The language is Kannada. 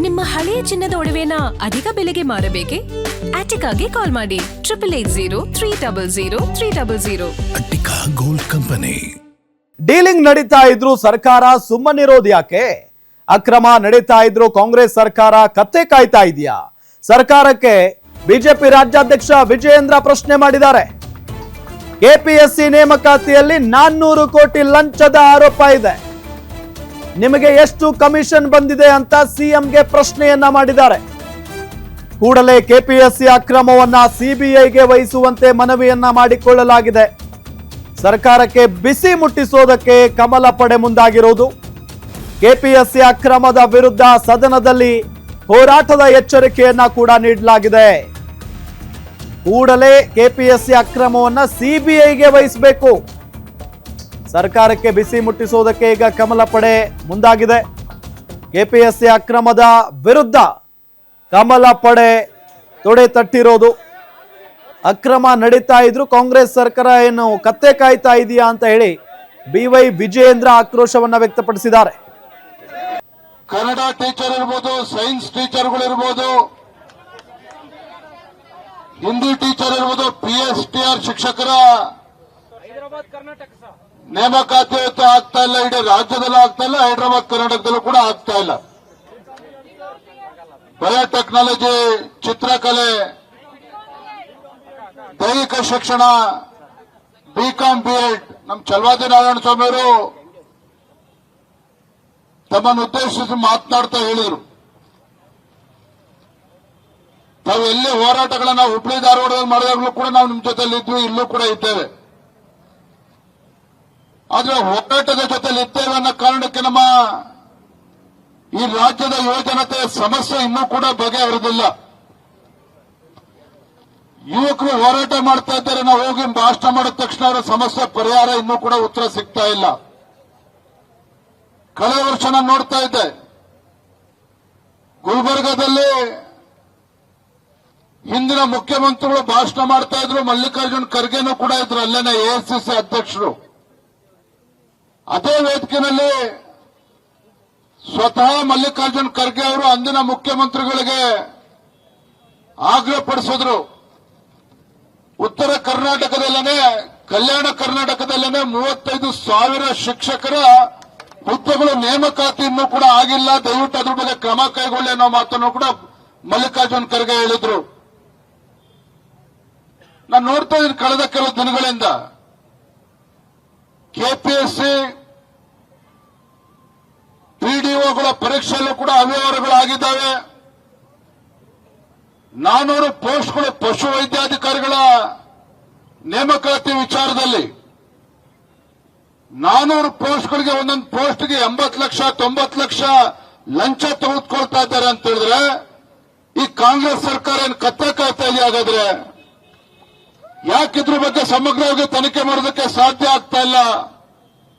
ನಿಮ್ಮ ಹಳೆಯ ಚಿನ್ನದ ಒಡವೆನ ಅಧಿಕ ಬೆಲೆಗೆ ಮಾರಬೇಕೆ? ಆಟಿಕಾಗೆ ಕಾಲ್ ಮಾಡಿ 8880 ಅಟ್ಟಿಕಾ ಗೋಲ್ಡ್ ಕಂಪನಿ. ಡೀಲಿಂಗ್ ನಡೀತಾ ಇದ್ರು ಸರ್ಕಾರ ಸುಮ್ಮನಿರೋದು ಯಾಕೆ? ಅಕ್ರಮ ನಡೀತಾ ಇದ್ರು ಕಾಂಗ್ರೆಸ್ ಸರ್ಕಾರ ಕತ್ತೆ ಕಾಯ್ತಾ ಇದೆಯಾ? ಸರ್ಕಾರಕ್ಕೆ ಬಿಜೆಪಿ ರಾಜ್ಯಾಧ್ಯಕ್ಷ ವಿಜಯೇಂದ್ರ ಪ್ರಶ್ನೆ ಮಾಡಿದ್ದಾರೆ. ಕೆಪಿಎಸ್ಸಿ ನೇಮಕಾತಿಯಲ್ಲಿ 400 ಕೋಟಿ ಲಂಚದ ಆರೋಪ ಇದೆ. ನಿಮಗೆ ಎಷ್ಟು ಕಮಿಷನ್ ಬಂದಿದೆ ಅಂತ ಸಿಎಂಗೆ ಪ್ರಶ್ನೆಯನ್ನ ಮಾಡಿದ್ದಾರೆ. ಕೂಡಲೇ ಕೆಪಿಎಸ್ಸಿ ಅಕ್ರಮವನ್ನ ಸಿಬಿಐಗೆ ವಹಿಸುವಂತೆ ಮನವಿಯನ್ನ ಮಾಡಿಕೊಳ್ಳಲಾಗಿದೆ. ಸರ್ಕಾರಕ್ಕೆ ಬಿಸಿ ಮುಟ್ಟಿಸೋದಕ್ಕೆ ಕಮಲ ಪಡೆ ಮುಂದಾಗಿರುವುದು. ಕೆಪಿಎಸ್ಸಿ ಅಕ್ರಮದ ವಿರುದ್ಧ ಸದನದಲ್ಲಿ ಹೋರಾಟದ ಎಚ್ಚರಿಕೆಯನ್ನ ಕೂಡ ನೀಡಲಾಗಿದೆ. ಕೂಡಲೇ ಕೆಪಿಎಸ್ಸಿ ಅಕ್ರಮವನ್ನ ಸಿಬಿಐಗೆ ವಹಿಸಬೇಕು. ಸರ್ಕಾರಕ್ಕೆ ಬಿಸಿ ಮುಟ್ಟಿಸೋದಕ್ಕೆ ಈಗ ಕಮಲ ಪಡೆ ಮುಂದಾಗಿದೆ. ಕೆಪಿಎಸ್ಸಿ ಅಕ್ರಮದ ವಿರುದ್ಧ ಕಮಲ ಪಡೆ ತೊಡೆ ತಟ್ಟಿರೋದು. ಅಕ್ರಮ ನಡೀತಾ ಇದ್ರು ಕಾಂಗ್ರೆಸ್ ಸರ್ಕಾರ ಏನು ಕತ್ತೆ ಕಾಯ್ತಾ ಇದೆಯಾ ಅಂತ ಹೇಳಿ ಬಿವೈ ವಿಜಯೇಂದ್ರ ಆಕ್ರೋಶವನ್ನ ವ್ಯಕ್ತಪಡಿಸಿದ್ದಾರೆ. ಕನ್ನಡ ಟೀಚರ್ ಇರ್ಬೋದು, ಸೈನ್ಸ್ ಟೀಚರ್ಗಳು ಇರ್ಬೋದು, ಹಿಂದಿ ಟೀಚರ್ ಇರ್ಬೋದು, PSTR ಶಿಕ್ಷಕರ ನೇಮಕಾತಿ ಆಗ್ತಾ ಇಲ್ಲ. ಇಡೀ ರಾಜ್ಯದಲ್ಲೂ ಆಗ್ತಾ ಇಲ್ಲ, ಹೈದರಾಬಾದ್ ಕರ್ನಾಟಕದಲ್ಲೂ ಕೂಡ ಆಗ್ತಾ ಇಲ್ಲ. ಬಯೋಟೆಕ್ನಾಲಜಿ, ಚಿತ್ರಕಲೆ, ದೈಹಿಕ ಶಿಕ್ಷಣ, BCom B.Ed ನಮ್ಮ ಚಲವಾದಿ ನಾರಾಯಣ ಸ್ವಾಮಿ ಅವರು ತಮ್ಮನ್ನು ಉದ್ದೇಶಿಸಿ ಮಾತನಾಡ್ತಾ ಹೇಳಿದರು, ತಾವು ಎಲ್ಲಿ ಹೋರಾಟಗಳನ್ನ ಹುಬ್ಬಳ್ಳಿ ಧಾರವಾಡದಲ್ಲಿ ಮಾಡಿದಾಗಲೂ ಕೂಡ ನಾವು ನಿಮ್ಮ ಜೊತೆಲಿ ಇದ್ವಿ, ಇಲ್ಲೂ ಕೂಡ ಇದ್ದೇವೆ. ಆದ್ರೆ ಹೋರಾಟದ ಜೊತೆಲಿ ಇದ್ದೇವೆ ಅನ್ನೋ ಕಾರಣಕ್ಕೆ ನಮ್ಮ ಈ ರಾಜ್ಯದ ಯುವಜನತೆಯ ಸಮಸ್ಯೆ ಇನ್ನೂ ಕೂಡ ಬಗೆಹರಿದಿಲ್ಲ. ಯುವಕರು ಹೋರಾಟ ಮಾಡ್ತಾ ಇದ್ದಾರೆ, ನಾವು ಹೋಗಿ ಭಾಷಣ ಮಾಡಿದ ತಕ್ಷಣ ಅವರ ಸಮಸ್ಯೆ ಪರಿಹಾರ ಇನ್ನೂ ಕೂಡ ಉತ್ತರ ಸಿಗ್ತಾ ಇಲ್ಲ. ಕಳೆದ ವರ್ಷ ನಾನು ನೋಡ್ತಾ ಇದ್ದೆ, ಗುಲ್ಬರ್ಗಾದಲ್ಲಿ ಹಿಂದಿನ ಮುಖ್ಯಮಂತ್ರಿಗಳು ಭಾಷಣ ಮಾಡ್ತಾ ಇದ್ರು, ಮಲ್ಲಿಕಾರ್ಜುನ್ ಖರ್ಗೆನೂ ಕೂಡ ಇದ್ರು, ಅಲ್ಲೇನೆ AICC ಅಧ್ಯಕ್ಷರು. ಅದೇ ವೇದಿಕೆಯಲ್ಲಿ ಸ್ವತಃ ಮಲ್ಲಿಕಾರ್ಜುನ್ ಖರ್ಗೆ ಅವರು ಅಂದಿನ ಮುಖ್ಯಮಂತ್ರಿಗಳಿಗೆ ಆಗ್ರಹಪಡಿಸಿದ್ರು, ಉತ್ತರ ಕರ್ನಾಟಕದಲ್ಲೇನೆ, ಕಲ್ಯಾಣ ಕರ್ನಾಟಕದಲ್ಲೇನೆ 35,000 ಶಿಕ್ಷಕರ ಹುದ್ದೆಗಳು ನೇಮಕಾತಿ ಇನ್ನೂ ಕೂಡ ಆಗಿಲ್ಲ, ದಯವಿಟ್ಟು ಅದ್ರ ಬಗ್ಗೆ ಕ್ರಮ ಕೈಗೊಳ್ಳಿ ಅನ್ನೋ ಮಾತನ್ನು ಕೂಡ ಮಲ್ಲಿಕಾರ್ಜುನ್ ಖರ್ಗೆ ಹೇಳಿದ್ರು. ನಾನು ನೋಡ್ತಾ ಇದ್ದೀನಿ ಕಳೆದ ಕೆಲವು ದಿನಗಳಿಂದ ಕೆಪಿಎಸ್ಸಿ PDOಗಳ ಪರೀಕ್ಷೆಯಲ್ಲೂ ಕೂಡ ಅವ್ಯವಹಾರಗಳಾಗಿದ್ದಾವೆ. 400 ಪೋಸ್ಟ್ಗಳು ಪಶು ವೈದ್ಯಾಧಿಕಾರಿಗಳ ನೇಮಕಾತಿ ವಿಚಾರದಲ್ಲಿ 400 ಪೋಸ್ಟ್ಗಳಿಗೆ ಒಂದೊಂದು ಪೋಸ್ಟ್ಗೆ 80 ಲಕ್ಷ 90 ಲಕ್ಷ ಲಂಚ ತೆಗೆದುಕೊಳ್ತಾ ಇದ್ದಾರೆ ಅಂತ ಹೇಳಿದ್ರೆ ಈ ಕಾಂಗ್ರೆಸ್ ಸರ್ಕಾರ ಏನು ಕತ್ತೆ ಕಾಯ್ತಾ ಇದೆಯಾ? ಹಾಗಾದ್ರೆ ಯಾಕಿದ್ರ ಬಗ್ಗೆ ಸಮಗ್ರವಾಗಿ ತನಿಖೆ ಮಾಡೋದಕ್ಕೆ ಸಾಧ್ಯ ಆಗ್ತಾ ಇಲ್ಲ?